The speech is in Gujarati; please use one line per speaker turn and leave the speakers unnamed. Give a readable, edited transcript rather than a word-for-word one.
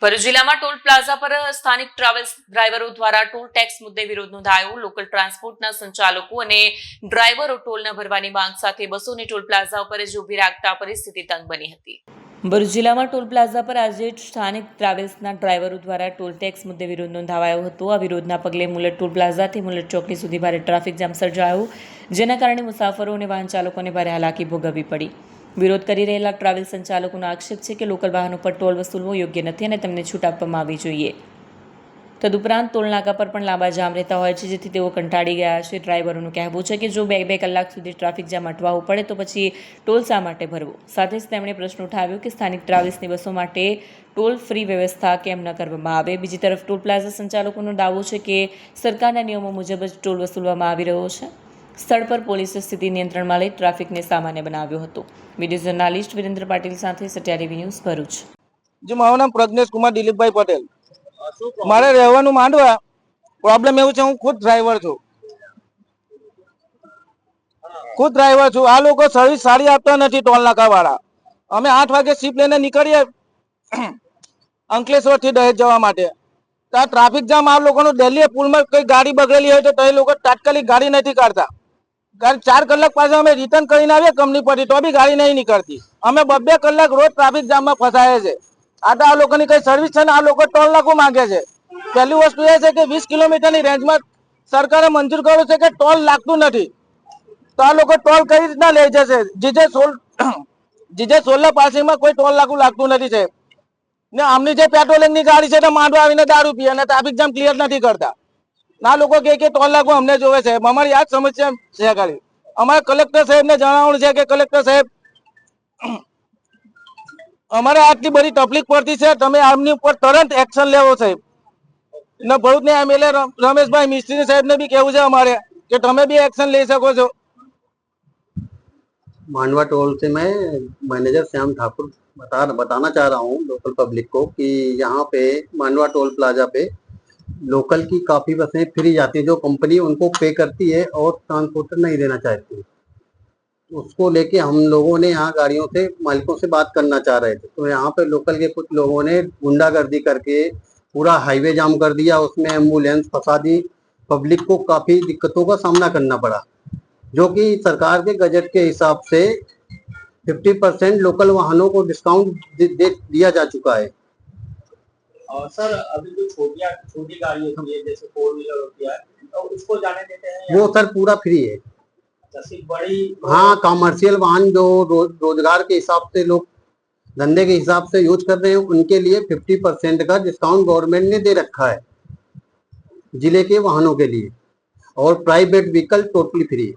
ભરૂચ જિલ્લામાં ટોલ પ્લાઝા પર સ્થાનિક ટ્રાવેલ્સ ડ્રાઈવરો દ્વારા ટોલ ટેક્સ મુદ્દે વિરોધ નોંધાયો। લોકલ ટ્રાન્સપોર્ટના સંચાલકો અને ડ્રાઈવરો ટોલ ન ભરવાની માંગ સાથે બસોને ટોલ પ્લાઝા ઉપર જ ઊભી રાખતા પરિસ્થિતિ તંગ બની હતી। ભરૂચ જિલ્લામાં ટોલ પ્લાઝા પર આજે સ્થાનિક ટ્રાવેલ્સના ડ્રાઈવરો દ્વારા ટોલ ટેક્સ મુદ્દે વિરોધ નોંધાવાયો હતો। આ વિરોધના પગલે મુલટ ટોલ પ્લાઝાથી મુલટ ચોકડી સુધી ભારે ટ્રાફિક જામ સર્જાયો, જેના કારણે મુસાફરો અને વાહન ચાલકોને ભારે હાલાકી ભોગવવી પડી। વિરોધ કરી રહેલા ટ્રાવેલ સંચાલકોનો આક્ષેપ છે કે લોકલ વાહનો પર ટોલ વસૂલવો યોગ્ય નથી અને તેમને છૂટ આપવામાં આવવી જોઈએ। તદુપરાંત ટોલ નાકા પર પણ લાંબા જામ રહેતા હોય છે, જેથી તેઓ કંટાળી ગયા છે। ડ્રાઈવરોનું કહેવું છે કે જો બે કલાક સુધી ટ્રાફિક જામ અટવાવવું પડે તો પછી ટોલ શા માટે ભરવો। સાથે જ તેમણે પ્રશ્ન ઉઠાવ્યો કે સ્થાનિક ટ્રાવેલ્સની બસો માટે ટોલ ફ્રી વ્યવસ્થા કેમ ન કરવામાં આવે। બીજી તરફ ટોલ પ્લાઝા સંચાલકોનો દાવો છે કે સરકારના નિયમો મુજબ જ ટોલ વસૂલવામાં આવી રહ્યો છે। સ્થળ પર પોલીસે સ્થિતિ નિયંત્રણમાં લઈ ટ્રાફિકને સામાન્ય બનાવ્યો હતો। વિડીયો જર્નાલિસ્ટ વિરેન્દ્ર પાટીલ સાથે સત્યા ટીવી ન્યૂઝ ભરૂચ।
जी मारू नाम प्रज्ञेश कुमार दिलीपभाई पटेल। मारे રહેવાનું માંડવા। પ્રોબ્લેમ એવું છે, હું ખુદ ડ્રાઈવર છું। આ લોકો સર્વિસ સારી આપતા નથી ટોલ નાકા વાળા। અમે 8 વાગે શિપ લઈને નીકળીએ અંકલેશ્વર થી દહેજ જવા માટે, તો આ ટ્રાફિક જામ આ લોકોનું દિલ્હી પુલમાં કોઈ ગાડી બગડેલી હોય તો એ લોકો તાત્કાલિક ગાડી નથી કાઢતા। 4 કલાક પાછા અમે રિટર્ન કરીને આવીએ કંપની પરથી તો બી ગાડી નહીં નીકળતી। અમે 2 કલાક રોજ ટ્રાફિક જામમાં ફસાય છે। આ લોકોની કઈ સર્વિસ છે ને, આ લોકો ટોલ નાકું માંગે છે। પહેલી વસ્તુ એ છે કે 20 કિલોમીટરની રેન્જમાં સરકારે મંજૂર કર્યું છે કે ટોલ લાગતું નથી, તો આ લોકો ટોલ કઈ રીતના લઈ જશે। જીજે 16 પાસિંગમાં કોઈ ટોલ નાકું લાગતું નથી છે ને આમની જે પેટ્રોલિંગની ગાડી છે તે માંડવા આવીને દારૂ પીએ અને ટ્રાફિક જામ ક્લિયર નથી કરતા। ના લોકો કે ટોલ નાકું અમને જોવે છે। અમારી આ જ સમસ્યા છે ખાલી। અમારે કલેક્ટર સાહેબને જણાવવાનું છે કે કલેક્ટર સાહેબ, અમારે આટલી બધી તકલીફ પડતી છે, તમે આમની ઉપર તરત એક્શન લેવો સાહેબ। ને ભરૂચના એમએલએ રમેશભાઈ મિસ્ત્રી સાહેબને બી કહેવું છે અમારે કે તમે બી एक्शन ले सको છો।
मांडवा टोल से मैं मैनेजर श्याम ठाकुर बताना चाह रहा हूँ लोकल पब्लिक को कि यहाँ पे मांडवा टोल प्लाजा पे लोकल की काफी बसें फ्री जाती है, जो कंपनी उनको पे करती है और ट्रांसपोर्टर नहीं देना चाहती है। उसको लेके हम लोगों ने यहाँ गाड़ियों से मालिकों से बात करना चाह रहे थे, तो यहाँ पे लोकल के कुछ लोगों ने गुंडागर्दी करके पूरा हाईवे जाम कर दिया, उसमें एम्बुलेंस फंसा दी। पब्लिक को काफी दिक्कतों का सामना करना पड़ा, जो कि सरकार के गजट के हिसाब से 50% लोकल वाहनों को डिस्काउंट दिया जा चुका है।
और सर अभी जो छोटी गाड़ी होती है जैसे 4 व्हीलर होती है तो उसको जाने देते हैं?
वो सर पूरा फ्री है।
सिर्फ बड़ी,
हाँ, कमर्शियल वाहन जो रोजगार के हिसाब से लोग धंधे के हिसाब से यूज कर रहे हैं, उनके लिए 50% का डिस्काउंट गवर्नमेंट ने दे रखा है जिले के वाहनों के लिए, और प्राइवेट व्हीकल टोटली फ्री है।